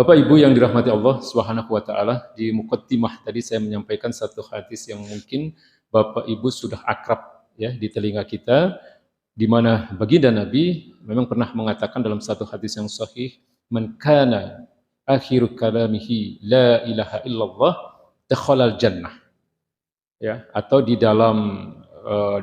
Bapak Ibu yang dirahmati Allah Subhanahu wa taala, di muqaddimah tadi saya menyampaikan satu hadis yang mungkin Bapak Ibu sudah akrab ya di telinga kita, di mana baginda Nabi memang pernah mengatakan dalam satu hadis yang sahih, "Man kana akhiru kalamihi la ilaha illallah dakhalal jannah." Ya, atau di dalam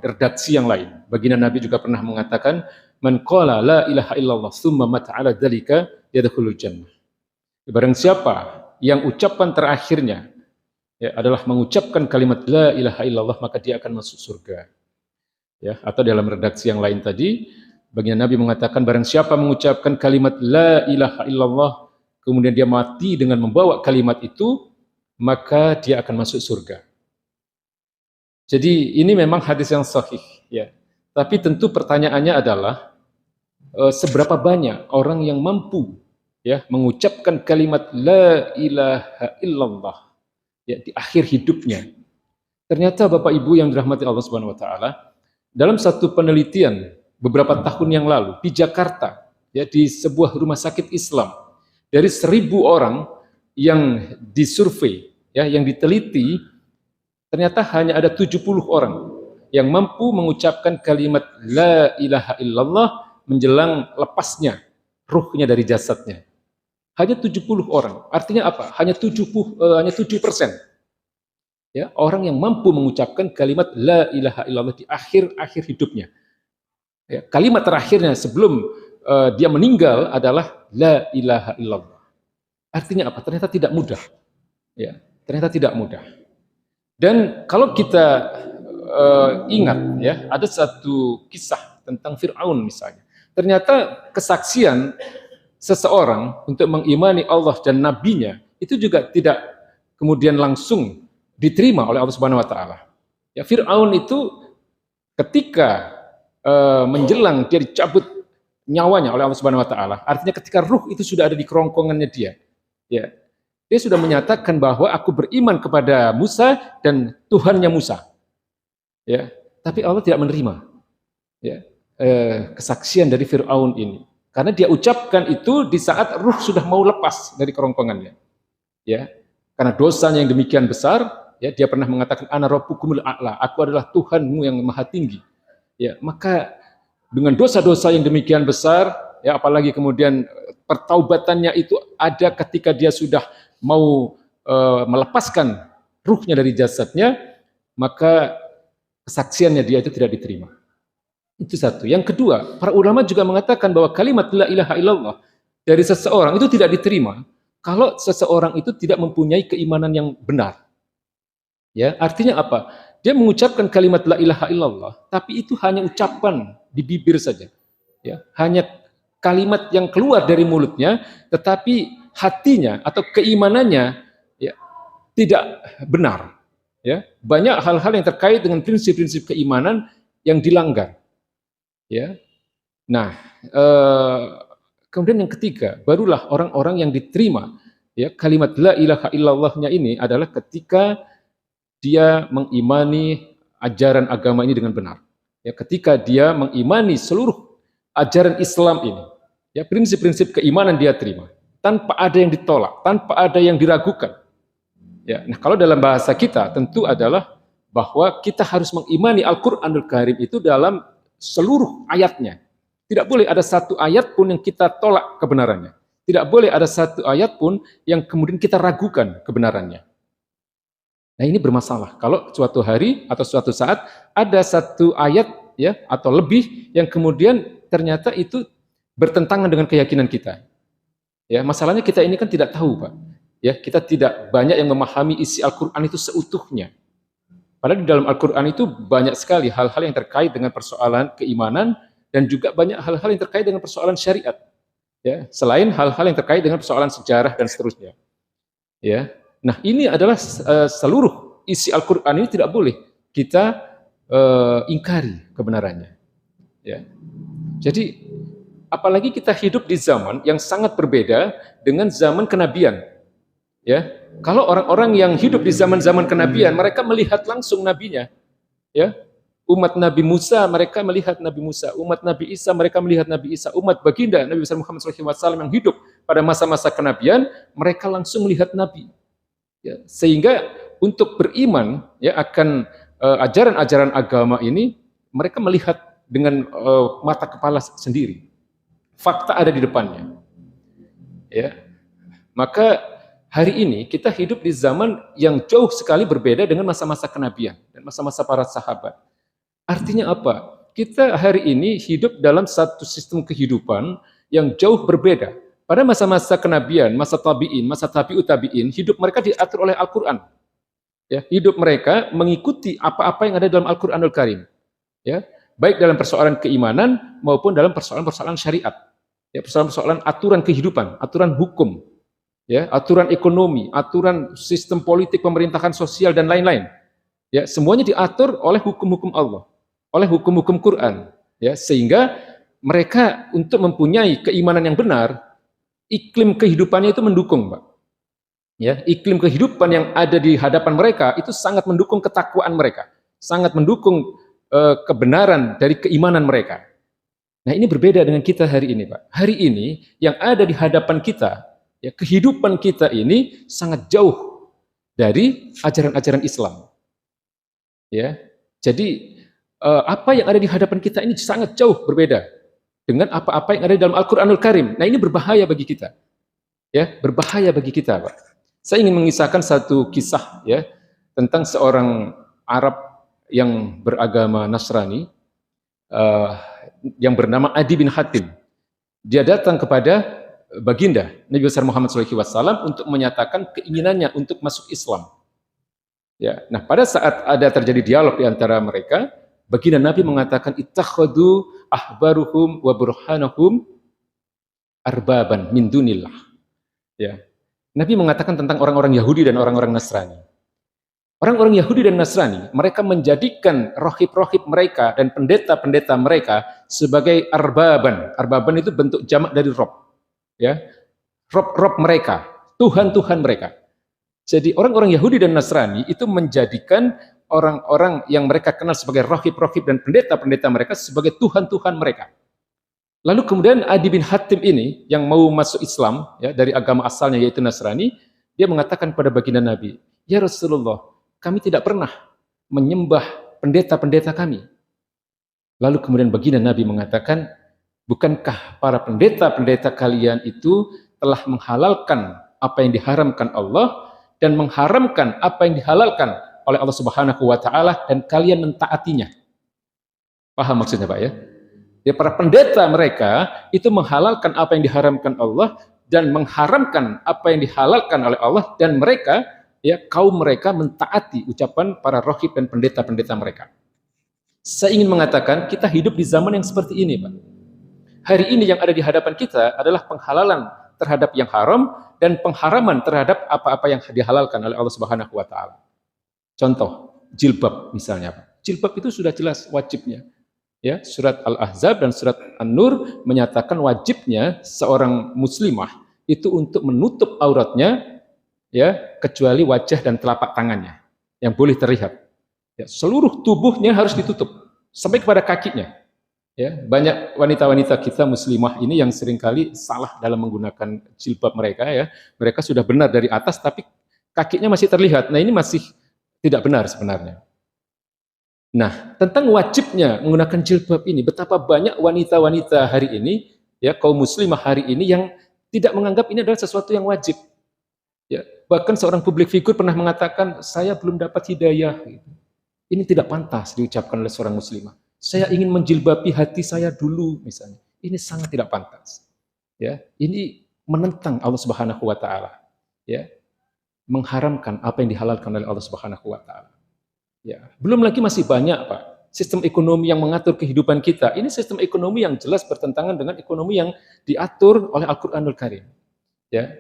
redaksi yang lain, baginda Nabi juga pernah mengatakan, "Man qala la ilaha illallah tsumma mata 'ala dzalika yadkhulul jannah." Barang siapa yang ucapan terakhirnya ya, adalah mengucapkan kalimat la ilaha illallah, maka dia akan masuk surga. Ya, atau dalam redaksi yang lain tadi, baginda Nabi mengatakan barang siapa mengucapkan kalimat la ilaha illallah kemudian dia mati dengan membawa kalimat itu, maka dia akan masuk surga. Jadi ini memang hadis yang sahih ya. Tapi tentu pertanyaannya adalah seberapa banyak orang yang mampu ya mengucapkan kalimat la ilaha illallah ya di akhir hidupnya. Ternyata Bapak Ibu yang dirahmati Allah Subhanahu wa taala, dalam satu penelitian beberapa tahun yang lalu di Jakarta ya, di sebuah rumah sakit Islam, dari 1.000 orang yang disurvei ya, yang diteliti, ternyata hanya ada 70 orang yang mampu mengucapkan kalimat la ilaha illallah menjelang lepasnya ruhnya dari jasadnya. Hanya 70 orang. Artinya apa? Hanya 7%. Ya, orang yang mampu mengucapkan kalimat la ilaha illallah di akhir hidupnya. Ya, kalimat terakhirnya sebelum dia meninggal adalah la ilaha illallah. Artinya apa? Ternyata tidak mudah. Ya, ternyata tidak mudah. Dan kalau kita ingat ya, ada satu kisah tentang Fir'aun misalnya. Ternyata kesaksian seseorang untuk mengimani Allah dan nabinya itu juga tidak kemudian langsung diterima oleh Allah Subhanahu wa taala. Ya, Firaun itu ketika menjelang dia dicabut nyawanya oleh Allah Subhanahu wa taala, artinya ketika ruh itu sudah ada di kerongkongannya dia. Ya. Dia sudah menyatakan bahwa aku beriman kepada Musa dan Tuhannya Musa. Ya, tapi Allah tidak menerima ya, kesaksian dari Firaun ini. Karena dia ucapkan itu di saat ruh sudah mau lepas dari kerongkongannya. Ya. Karena dosanya yang demikian besar, ya, dia pernah mengatakan ana rabbukumul a'la, aku adalah Tuhanmu yang maha tinggi. Ya, maka dengan dosa-dosa yang demikian besar, ya, apalagi kemudian pertaubatannya itu ada ketika dia sudah mau melepaskan ruhnya dari jasadnya, maka kesaksiannya dia itu tidak diterima. Itu satu. Yang kedua, para ulama juga mengatakan bahwa kalimat la ilaha illallah dari seseorang itu tidak diterima kalau seseorang itu tidak mempunyai keimanan yang benar. Ya, artinya apa? Dia mengucapkan kalimat la ilaha illallah, tapi itu hanya ucapan di bibir saja. Ya, hanya kalimat yang keluar dari mulutnya, tetapi hatinya atau keimanannya ya tidak benar. Ya, banyak hal-hal yang terkait dengan prinsip-prinsip keimanan yang dilanggar. Ya, nah kemudian yang ketiga, barulah orang-orang yang diterima ya kalimat la ilaha illallahnya ini adalah ketika dia mengimani ajaran agama ini dengan benar. Ya, ketika dia mengimani seluruh ajaran Islam ini, ya prinsip-prinsip keimanan dia terima tanpa ada yang ditolak, tanpa ada yang diragukan. Ya, nah kalau dalam bahasa kita tentu adalah bahwa kita harus mengimani Al-Qur'anul Karim itu dalam seluruh ayatnya. Tidak boleh ada satu ayat pun yang kita tolak kebenarannya. Tidak boleh ada satu ayat pun yang kemudian kita ragukan kebenarannya. Nah, ini bermasalah kalau suatu hari atau suatu saat ada satu ayat ya atau lebih yang kemudian ternyata itu bertentangan dengan keyakinan kita. Ya, masalahnya kita ini kan tidak tahu, Pak. Ya, kita tidak banyak yang memahami isi Al-Qur'an itu seutuhnya. Padahal di dalam Al-Quran itu banyak sekali hal-hal yang terkait dengan persoalan keimanan dan juga banyak hal-hal yang terkait dengan persoalan syariat. Ya, selain hal-hal yang terkait dengan persoalan sejarah dan seterusnya. Ya, nah ini adalah seluruh isi Al-Quran ini tidak boleh kita ingkari kebenarannya. Ya, jadi apalagi kita hidup di zaman yang sangat berbeda dengan zaman kenabian. Ya, kalau orang-orang yang hidup di zaman-zaman kenabian, mereka melihat langsung nabinya, ya, Umat Nabi Musa, mereka melihat Nabi Musa. Umat Nabi Isa, mereka melihat Nabi Isa. Umat baginda Nabi besar Muhammad SAW yang hidup pada masa-masa kenabian, mereka langsung melihat Nabi. Ya, sehingga untuk beriman ya akan ajaran-ajaran agama ini, mereka melihat dengan mata kepala sendiri. Fakta ada di depannya. Ya, maka hari ini kita hidup di zaman yang jauh sekali berbeda dengan masa-masa kenabian dan masa-masa para sahabat. Artinya apa? Kita hari ini hidup dalam satu sistem kehidupan yang jauh berbeda. Pada masa-masa kenabian, masa tabi'in, masa tabi'ut tabi'in, hidup mereka diatur oleh Al-Quran. Ya, hidup mereka mengikuti apa-apa yang ada dalam Al-Quranul Karim. Ya, baik dalam persoalan keimanan maupun dalam persoalan-persoalan syariat. Ya, persoalan-persoalan aturan kehidupan, aturan hukum, ya, aturan ekonomi, aturan sistem politik, pemerintahan sosial dan lain-lain. Ya, semuanya diatur oleh hukum-hukum Allah, oleh hukum-hukum Quran, ya, sehingga mereka untuk mempunyai keimanan yang benar, iklim kehidupannya itu mendukung, Pak. Ya, iklim kehidupan yang ada di hadapan mereka itu sangat mendukung ketakwaan mereka, sangat mendukung kebenaran dari keimanan mereka. Nah, ini berbeda dengan kita hari ini, Pak. Hari ini yang ada di hadapan kita, ya, kehidupan kita ini sangat jauh dari ajaran-ajaran Islam. Ya, jadi apa yang ada di hadapan kita ini sangat jauh berbeda dengan apa-apa yang ada di dalam Al-Quranul Karim. Nah, ini berbahaya bagi kita. Ya, berbahaya bagi kita, Pak. Saya ingin mengisahkan satu kisah ya tentang seorang Arab yang beragama Nasrani yang bernama Adi bin Hatim. Dia datang kepada baginda Nabi besar Muhammad SAW untuk menyatakan keinginannya untuk masuk Islam. Ya, nah pada saat ada terjadi dialog di antara mereka, baginda Nabi mengatakan ittakhadu ahbaruhum wa burhanahum arbaban min dunillah. Ya. Nabi mengatakan tentang orang-orang Yahudi dan orang-orang Nasrani. Orang-orang Yahudi dan Nasrani, mereka menjadikan rohib-rohib mereka dan pendeta-pendeta mereka sebagai arbaban. Arbaban itu bentuk jamak dari rob. Ya. Rob-rob mereka, Tuhan-Tuhan mereka. Jadi orang-orang Yahudi dan Nasrani itu menjadikan orang-orang yang mereka kenal sebagai rohib-rohib dan pendeta-pendeta mereka sebagai Tuhan-Tuhan mereka. Lalu kemudian Adi bin Hatim ini yang mau masuk Islam ya dari agama asalnya yaitu Nasrani, dia mengatakan pada baginda Nabi, "Ya Rasulullah, kami tidak pernah menyembah pendeta-pendeta kami." Lalu kemudian baginda Nabi mengatakan, "Bukankah para pendeta-pendeta kalian itu telah menghalalkan apa yang diharamkan Allah dan mengharamkan apa yang dihalalkan oleh Allah Subhanahu wa taala dan kalian mentaatinya?" Paham maksudnya, Pak ya? Ya, para pendeta mereka itu menghalalkan apa yang diharamkan Allah dan mengharamkan apa yang dihalalkan oleh Allah, dan mereka ya kaum mereka mentaati ucapan para rohib dan pendeta-pendeta mereka. Saya ingin mengatakan kita hidup di zaman yang seperti ini, Pak. Hari ini yang ada di hadapan kita adalah penghalalan terhadap yang haram dan pengharaman terhadap apa-apa yang dihalalkan oleh Allah Subhanahu wa taala. Contoh, jilbab misalnya, Pak. Jilbab itu sudah jelas wajibnya. Ya, surat Al-Ahzab dan surat An-Nur menyatakan wajibnya seorang muslimah itu untuk menutup auratnya ya kecuali wajah dan telapak tangannya yang boleh terlihat. Ya, seluruh tubuhnya harus ditutup sampai kepada kakinya. Ya, banyak wanita-wanita kita muslimah ini yang seringkali salah dalam menggunakan jilbab mereka ya. Mereka sudah benar dari atas tapi kakinya masih terlihat. Nah, ini masih tidak benar sebenarnya. Nah, tentang wajibnya menggunakan jilbab ini, betapa banyak wanita-wanita hari ini, ya kaum muslimah hari ini yang tidak menganggap ini adalah sesuatu yang wajib. Ya, bahkan seorang publik figur pernah mengatakan, saya belum dapat hidayah. Ini tidak pantas diucapkan oleh seorang muslimah. Saya ingin menjilbabi hati saya dulu, misalnya. Ini sangat tidak pantas. Ya, ini menentang Allah Subhanahu Wa Taala. Ya, mengharamkan apa yang dihalalkan oleh Allah Subhanahu Wa Taala. Ya, belum lagi masih banyak, Pak, sistem ekonomi yang mengatur kehidupan kita. Ini sistem ekonomi yang jelas bertentangan dengan ekonomi yang diatur oleh Al-Qur'anul Karim. Ya.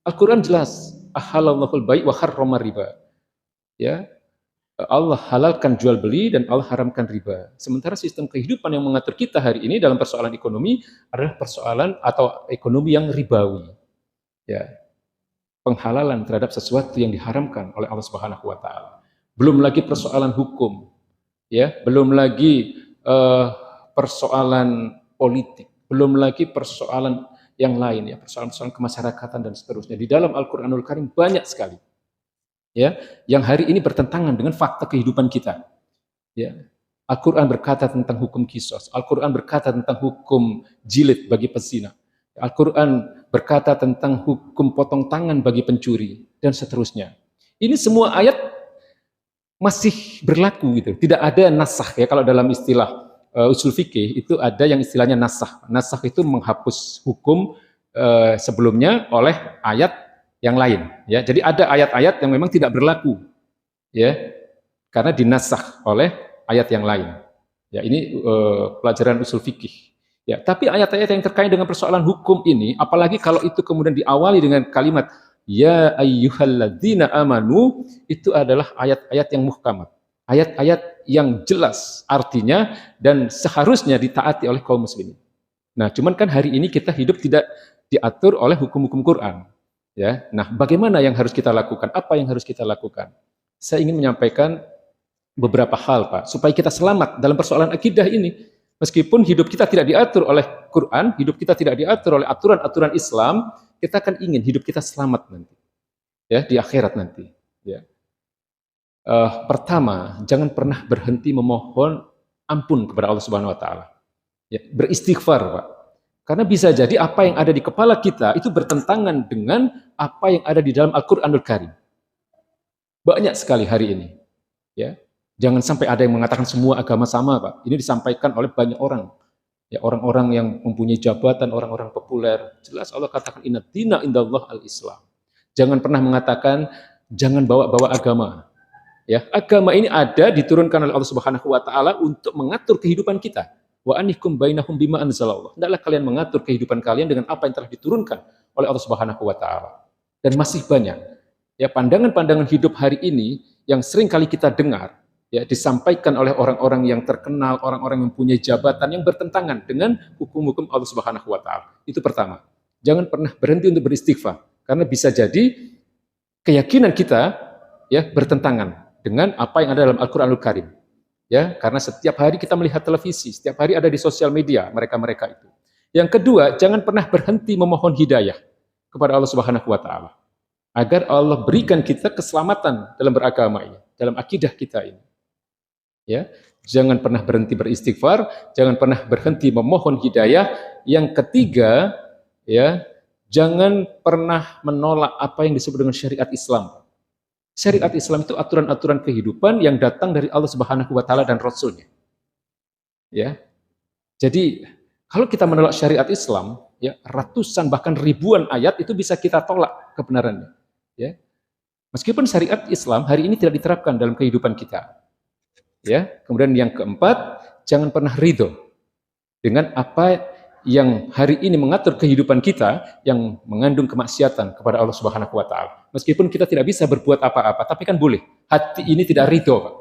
Al-Qur'an jelas, ahalallahul bai' wa harrama riba. Ya. Allah halalkan jual beli dan Allah haramkan riba. Sementara sistem kehidupan yang mengatur kita hari ini dalam persoalan ekonomi adalah persoalan atau ekonomi yang ribawi. Ya. Penghalalan terhadap sesuatu yang diharamkan oleh Allah Subhanahu wa taala. Belum lagi persoalan hukum. ya, belum lagi persoalan politik, belum lagi persoalan yang lain, ya, persoalan-persoalan kemasyarakatan dan seterusnya. Di dalam Al-Qur'anul Karim banyak sekali, ya, yang hari ini bertentangan dengan fakta kehidupan kita. Ya. Al-Quran berkata tentang hukum kisos, Al-Quran berkata tentang hukum jilid bagi pezina, Al-Quran berkata tentang hukum potong tangan bagi pencuri, dan seterusnya. Ini semua ayat masih berlaku gitu. Tidak ada nasakh, ya, kalau dalam istilah usul fikih itu ada yang istilahnya nasakh. Nasakh itu menghapus hukum sebelumnya oleh ayat yang lain, ya. Jadi ada ayat-ayat yang memang tidak berlaku, ya, karena dinasakh oleh ayat yang lain. Ya, ini pelajaran usul fikih. Ya, tapi ayat-ayat yang terkait dengan persoalan hukum ini, apalagi kalau itu kemudian diawali dengan kalimat ya ayyuhalladzina amanu, itu adalah ayat-ayat yang muhkamat. Ayat-ayat yang jelas artinya dan seharusnya ditaati oleh kaum muslimin. Nah, cuman kan hari ini kita hidup tidak diatur oleh hukum-hukum Quran. Ya, nah, bagaimana yang harus kita lakukan? Apa yang harus kita lakukan? Saya ingin menyampaikan beberapa hal, Pak, supaya kita selamat dalam persoalan akidah ini. Meskipun hidup kita tidak diatur oleh Quran, hidup kita tidak diatur oleh aturan-aturan Islam, kita akan ingin hidup kita selamat nanti, ya, di akhirat nanti. Ya. Pertama, jangan pernah berhenti memohon ampun kepada Allah Subhanahu Wa Taala. Ya, beristighfar, Pak. Karena bisa jadi apa yang ada di kepala kita itu bertentangan dengan apa yang ada di dalam Al-Qur'anul Karim. Banyak sekali hari ini. Ya. Jangan sampai ada yang mengatakan semua agama sama, Pak. Ini disampaikan oleh banyak orang. Ya, orang-orang yang mempunyai jabatan, orang-orang populer. Jelas Allah katakan inna dina indallah al-Islam. Jangan pernah mengatakan jangan bawa-bawa agama. Ya, agama ini ada diturunkan oleh Allah Subhanahu wa taala untuk mengatur kehidupan kita. Wa anikum bainahum bima anzalallah. Hendaklah kalian mengatur kehidupan kalian dengan apa yang telah diturunkan oleh Allah Subhanahu wa taala. Dan masih banyak ya pandangan-pandangan hidup hari ini yang sering kali kita dengar, ya, disampaikan oleh orang-orang yang terkenal, orang-orang yang mempunyai jabatan yang bertentangan dengan hukum-hukum Allah Subhanahu wa taala. Itu pertama. Jangan pernah berhenti untuk beristighfar karena bisa jadi keyakinan kita, ya, bertentangan dengan apa yang ada dalam Al-Qur'anul Karim. Ya, karena setiap hari kita melihat televisi, setiap hari ada di sosial media mereka-mereka itu. Yang kedua, jangan pernah berhenti memohon hidayah kepada Allah Subhanahu wa taala agar Allah berikan kita keselamatan dalam beragama ini, dalam akidah kita ini. Ya, jangan pernah berhenti beristighfar, jangan pernah berhenti memohon hidayah. Yang ketiga, ya, jangan pernah menolak apa yang disebut dengan syariat Islam. Syariat Islam itu aturan-aturan kehidupan yang datang dari Allah Subhanahu wa taala dan Rasul-Nya. Ya. Jadi, kalau kita menolak syariat Islam, ya, ratusan bahkan ribuan ayat itu bisa kita tolak kebenarannya. Ya. Meskipun syariat Islam hari ini tidak diterapkan dalam kehidupan kita. Ya, kemudian yang keempat, jangan pernah ridho dengan apa yang hari ini mengatur kehidupan kita yang mengandung kemaksiatan kepada Allah Subhanahu wa taala. Meskipun kita tidak bisa berbuat apa-apa, tapi kan boleh. Hati ini tidak ridho, Pak.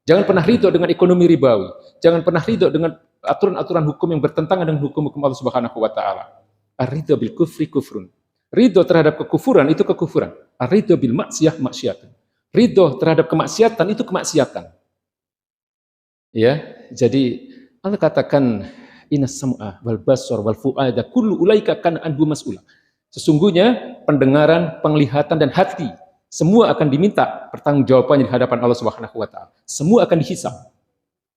Jangan pernah ridho dengan ekonomi ribawi. Jangan pernah ridho dengan aturan-aturan hukum yang bertentangan dengan hukum-hukum Allah Subhanahu wa taala. Ar-ridho bil kufri kufrun. Ridho terhadap kekufuran itu kekufuran. Ar-ridho bil maksiyah maksiatun. Ridho terhadap kemaksiatan itu kemaksiatan. Ya, jadi Allah katakan innas sam'a wal basar wal fu'ada kullu ulaika kana anhu mas'ula. Sesungguhnya pendengaran, penglihatan dan hati semua akan diminta pertanggungjawabannya di hadapan Allah Subhanahu wa taala. Semua akan dihisab.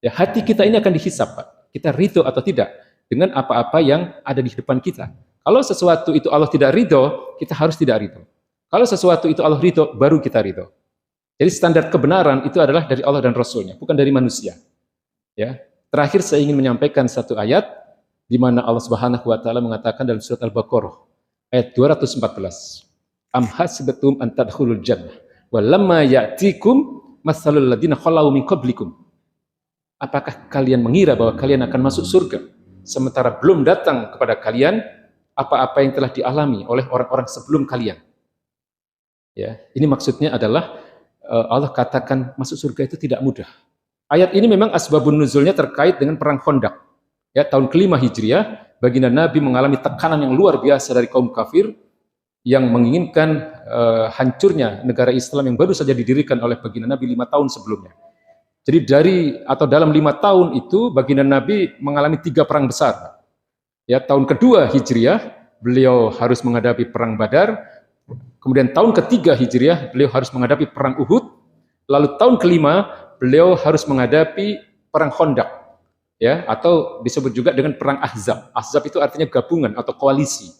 Ya, hati kita ini akan dihisab, Pak. Kita ridho atau tidak dengan apa-apa yang ada di depan kita. Kalau sesuatu itu Allah tidak ridho, kita harus tidak ridho. Kalau sesuatu itu Allah ridho, baru kita ridho. Jadi standar kebenaran itu adalah dari Allah dan Rasul-Nya, bukan dari manusia. Ya. Terakhir saya ingin menyampaikan satu ayat di mana Allah Subhanahu wa taala mengatakan dalam surat Al-Baqarah ayat 214. Am hasbatum an tadkhulul jannah wa lamma ya'tikum matsalul ladzina khalau min qablikum. Apakah kalian mengira bahwa kalian akan masuk surga sementara belum datang kepada kalian apa-apa yang telah dialami oleh orang-orang sebelum kalian? Ya, ini maksudnya adalah Allah katakan masuk surga itu tidak mudah. Ayat ini memang asbabun nuzulnya terkait dengan perang Khandaq. Ya, tahun ke-5 Hijriah, baginda Nabi mengalami tekanan yang luar biasa dari kaum kafir yang menginginkan hancurnya negara Islam yang baru saja didirikan oleh baginda Nabi 5 tahun sebelumnya. Jadi dalam 5 tahun itu baginda Nabi mengalami 3 perang besar. Ya, tahun kedua Hijriah beliau harus menghadapi perang Badar. Kemudian tahun ketiga Hijriah beliau harus menghadapi perang Uhud. Lalu tahun kelima beliau harus menghadapi perang Khandaq. Ya, atau disebut juga dengan perang Ahzab. Ahzab itu artinya gabungan atau koalisi,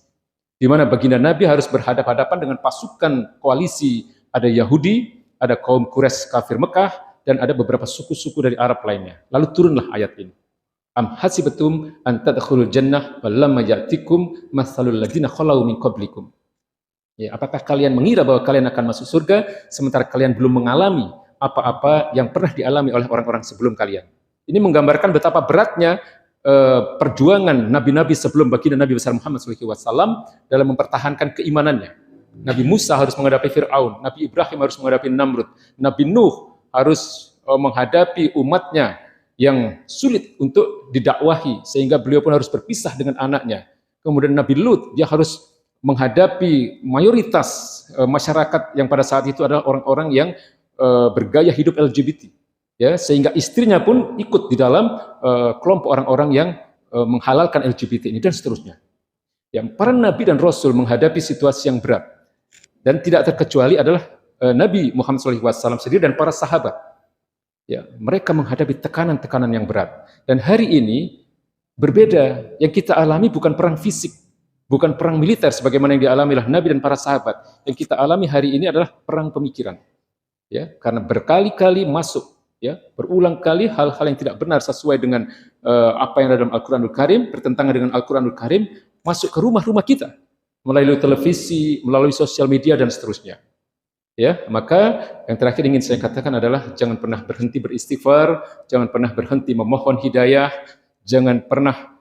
di mana baginda Nabi harus berhadapan-hadapan dengan pasukan koalisi, ada Yahudi, ada kaum Quraisy kafir Mekah, dan ada beberapa suku-suku dari Arab lainnya. Lalu turunlah ayat ini. Am hasibatum an tadkhulul jannah walamma ya'tikum mathalul ladzina khalau min qablikum. Ya, apakah kalian mengira bahwa kalian akan masuk surga sementara kalian belum mengalami apa-apa yang pernah dialami oleh orang-orang sebelum kalian? Ini menggambarkan betapa beratnya perjuangan nabi-nabi sebelum baginda Nabi besar Muhammad SAW dalam mempertahankan keimanannya. Nabi Musa harus menghadapi Fir'aun, Nabi Ibrahim harus menghadapi Namrud, Nabi Nuh harus menghadapi umatnya yang sulit untuk didakwahi sehingga beliau pun harus berpisah dengan anaknya. Kemudian Nabi Lut, dia harus menghadapi mayoritas masyarakat yang pada saat itu adalah orang-orang yang bergaya hidup LGBT. Ya, sehingga istrinya pun ikut di dalam kelompok orang-orang yang menghalalkan LGBT ini dan seterusnya. Yang para nabi dan rasul menghadapi situasi yang berat, dan tidak terkecuali adalah Nabi Muhammad SAW sendiri dan para sahabat. Ya, mereka menghadapi tekanan-tekanan yang berat. Dan hari ini berbeda, yang kita alami bukan perang fisik, bukan perang militer sebagaimana yang dialami oleh Nabi dan para sahabat. Yang kita alami hari ini adalah perang pemikiran. Ya, karena berkali-kali masuk, ya, berulang kali hal-hal yang tidak benar sesuai dengan apa yang ada dalam Al-Quranul Karim, bertentangan dengan Al-Quranul Karim, masuk ke rumah-rumah kita melalui televisi, melalui sosial media dan seterusnya. Ya, maka yang terakhir ingin saya katakan adalah jangan pernah berhenti beristighfar, jangan pernah berhenti memohon hidayah, jangan pernah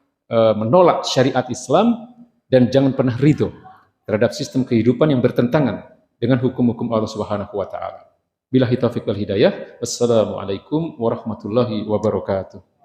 menolak syariat Islam, dan jangan pernah ridho terhadap sistem kehidupan yang bertentangan dengan hukum-hukum Allah Subhanahu wa taala. Billahi taufiq wal hidayah. Wassalamualaikum warahmatullahi wabarakatuh.